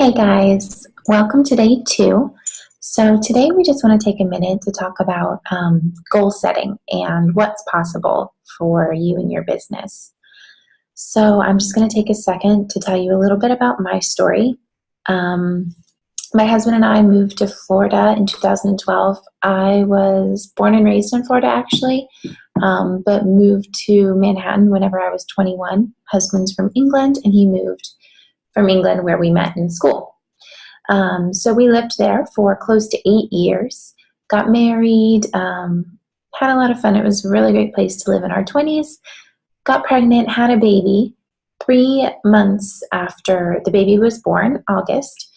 Hey guys, welcome to day two. So today we just want to take a minute to talk about goal setting and what's possible for you and your business. So I'm just going to take a second to tell you a little bit about my story. Um, my husband and I moved to Florida in 2012. I was born and raised in Florida actually, but moved to Manhattan whenever I was 21. Husband's from England and he moved from England where we met in school. So we lived there for close to 8 years, got married, had a lot of fun. It was a really great place to live in our 20s, got pregnant, had a baby. 3 months after the baby was born, August,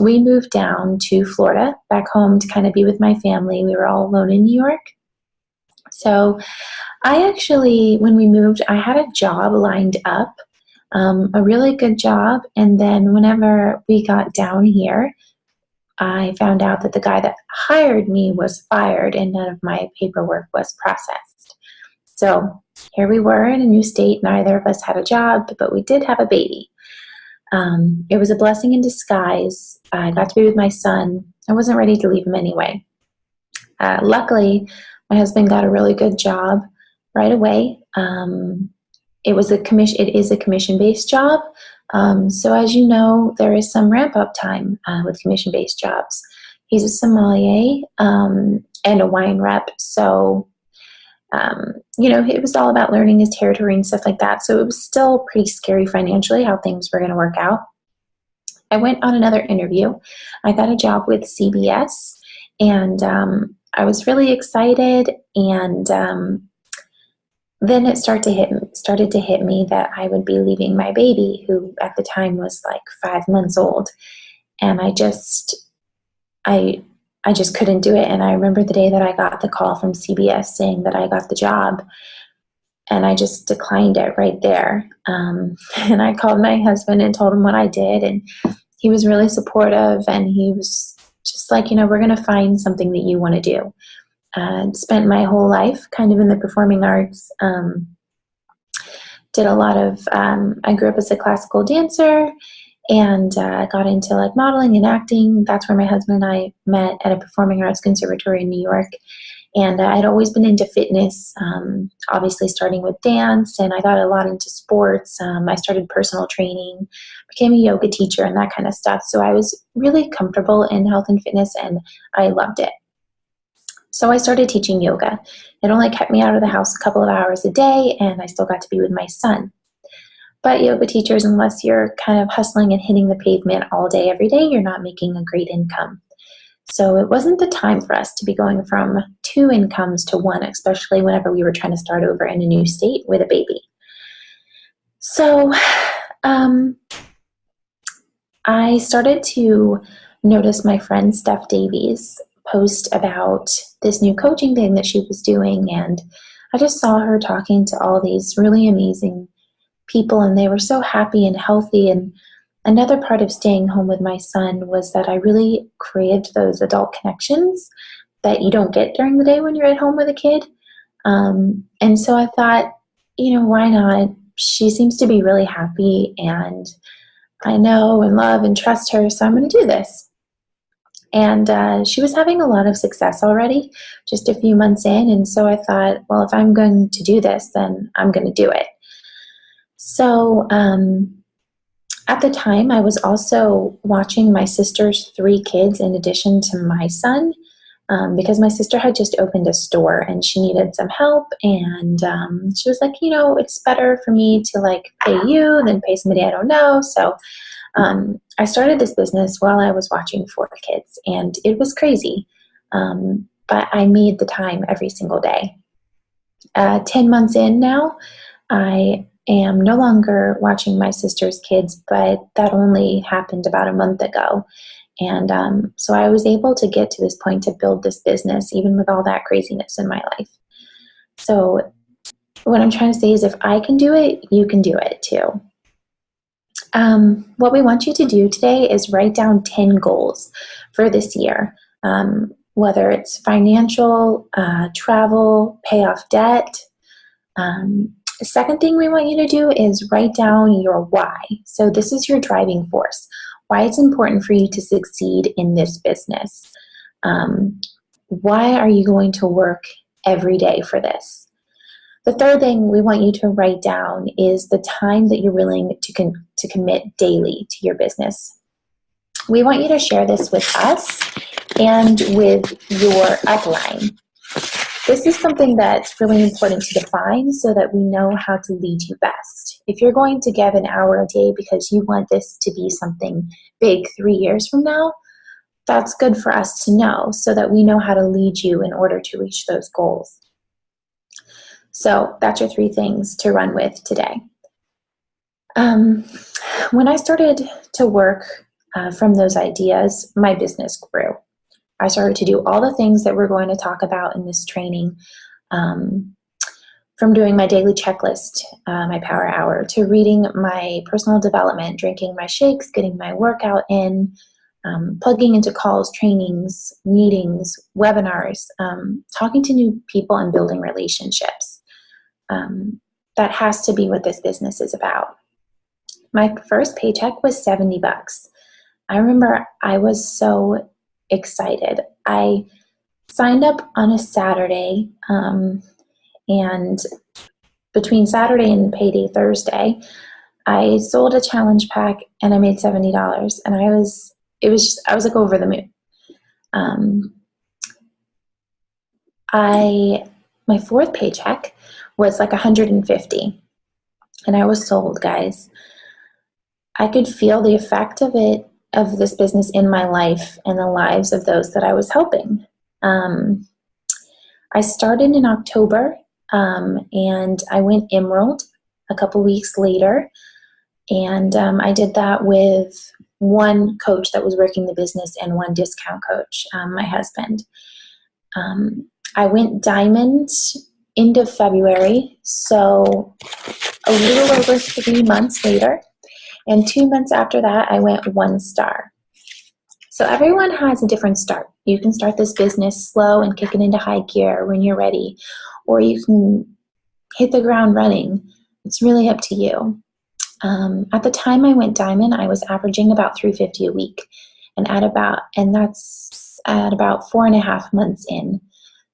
we moved down to Florida, back home to kind of be with my family. We were all alone in New York. So I actually, when we moved, I had a job lined up, a really good job. And then whenever we got down here, I found out that the guy that hired me was fired and none of my paperwork was processed. So here we were in a new state. Neither of us had a job, but we did have a baby. It was a blessing in disguise. I got to be with my son. I wasn't ready to leave him anyway. Luckily, my husband got a really good job right away. It is a commission-based job. So as you know, there is some ramp-up time with commission-based jobs. He's a sommelier and a wine rep. So, it was all about learning his territory and stuff like that. So it was still pretty scary financially how things were going to work out. I went on another interview. I got a job with CBS, and I was really excited. And then it started to hit me that I would be leaving my baby, who at the time was like 5 months old, and I just couldn't do it. And I remember the day that I got the call from CBS saying that I got the job, and I just declined it right there. And I called my husband and told him what I did, and he was really supportive, and he was just like, we're going to find something that you want to do. Spent my whole life kind of in the performing arts. Did a lot of, I grew up as a classical dancer and got into like modeling and acting. That's where my husband and I met, at a performing arts conservatory in New York. And I'd always been into fitness, obviously starting with dance, and I got a lot into sports. I started personal training, became a yoga teacher and that kind of stuff. So I was really comfortable in health and fitness, and I loved it. So I started teaching yoga. It only kept me out of the house a couple of hours a day, and I still got to be with my son. But yoga teachers, unless you're kind of hustling and hitting the pavement all day, every day, you're not making a great income. So it wasn't the time for us to be going from 2 incomes to 1, especially whenever we were trying to start over in a new state with a baby. So I started to notice my friend Steph Davies post about this new coaching thing that she was doing, and I just saw her talking to all these really amazing people, and they were so happy and healthy. And another part of staying home with my son was that I really craved those adult connections that you don't get during the day when you're at home with a kid. And so I thought, why not? She seems to be really happy, and I know and love and trust her, so I'm going to do this. And she was having a lot of success already, just a few months in. And so I thought, well, if I'm going to do this, then I'm going to do it. So at the time, I was also watching my sister's 3 kids in addition to my son, because my sister had just opened a store and she needed some help. And she was like, it's better for me to like pay you than pay somebody I don't know. So I started this business while I was watching 4 kids, and it was crazy. But I made the time every single day. 10 months in now, I am no longer watching my sister's kids, but that only happened about a month ago. And so I was able to get to this point to build this business, even with all that craziness in my life. So what I'm trying to say is, if I can do it, you can do it too. What we want you to do today is write down 10 goals for this year, whether it's financial, travel, pay off debt. The second thing we want you to do is write down your why. So this is your driving force. why it's important for you to succeed in this business. Why are you going to work every day for this? The third thing we want you to write down is the time that you're willing to commit daily to your business. We want you to share this with us and with your upline. This is something that's really important to define so that we know how to lead you best. If you're going to give an hour a day because you want this to be something big 3 years from now, that's good for us to know so that we know how to lead you in order to reach those goals. So that's your 3 things to run with today. When I started to work from those ideas, my business grew. I started to do all the things that we're going to talk about in this training, from doing my daily checklist, my power hour, to reading my personal development, drinking my shakes, getting my workout in, plugging into calls, trainings, meetings, webinars, talking to new people and building relationships. That has to be what this business is about. My first paycheck was $70. I remember I was so excited. I signed up on a Saturday, and between Saturday and payday Thursday, I sold a challenge pack and I made $70, and I was like over the moon. My fourth paycheck was like $150, and I was sold, guys. I could feel the effect of this business in my life and the lives of those that I was helping. I started in October, and I went Emerald a couple weeks later, and I did that with one coach that was working the business and one discount coach, my husband. I went Diamond end of February, so a little over 3 months later. And 2 months after that, I went 1 star. So everyone has a different start. You can start this business slow and kick it into high gear when you're ready, or you can hit the ground running. It's really up to you. At the time I went Diamond, I was averaging about $350 a week, and that's at about 4.5 months in.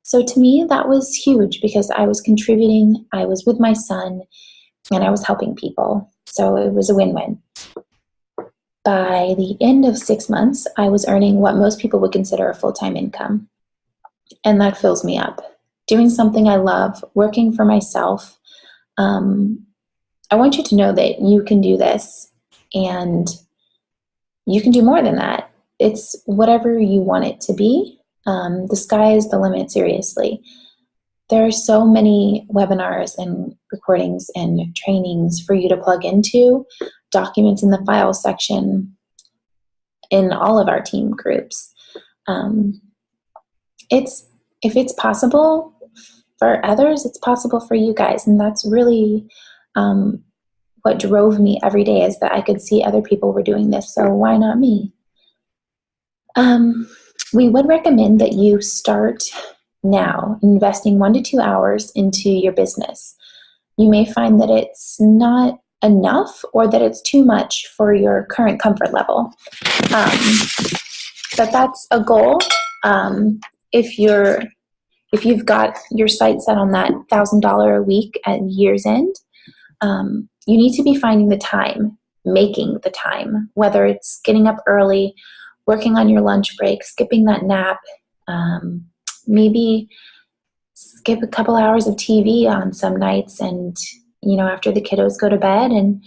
So to me, that was huge because I was contributing, I was with my son, and I was helping people. So it was a win-win. By the end of 6 months, I was earning what most people would consider a full-time income. And that fills me up. Doing something I love, working for myself. I want you to know that you can do this, and you can do more than that. It's whatever you want it to be. The sky is the limit, seriously. There are so many webinars and recordings and trainings for you to plug into, documents in the file section in all of our team groups. If it's possible for others, it's possible for you guys. And that's really what drove me every day, is that I could see other people were doing this. So why not me? We would recommend that you start now, investing 1 to 2 hours into your business. You may find that it's not enough or that it's too much for your current comfort level. But that's a goal. If you've got your sight set on that $1,000 a week at year's end, you need to be finding the time, making the time, whether it's getting up early, working on your lunch break, skipping that nap, maybe skip a couple hours of TV on some nights, and after the kiddos go to bed, and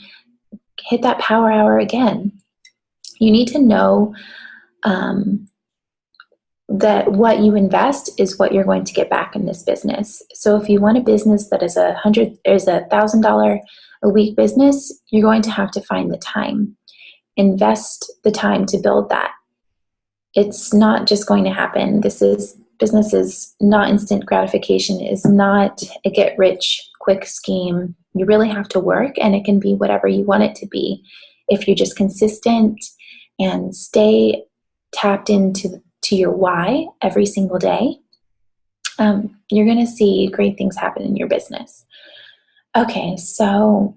hit that power hour again. You need to know that what you invest is what you're going to get back in this business. So if you want a business that is a $1,000 a week business, you're going to have to find the time. Invest the time to build that. It's not just going to happen. Business is not instant gratification. It's not a get-rich-quick scheme. You really have to work, and it can be whatever you want it to be. If you're just consistent and stay tapped into your why every single day, you're going to see great things happen in your business. Okay, so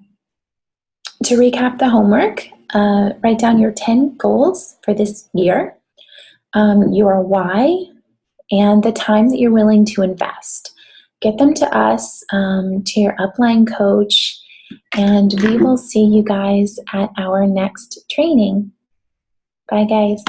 To recap the homework, write down your 10 goals for this year, your why, and the time that you're willing to invest. Get them to us, to your upline coach, and we will see you guys at our next training. Bye, guys.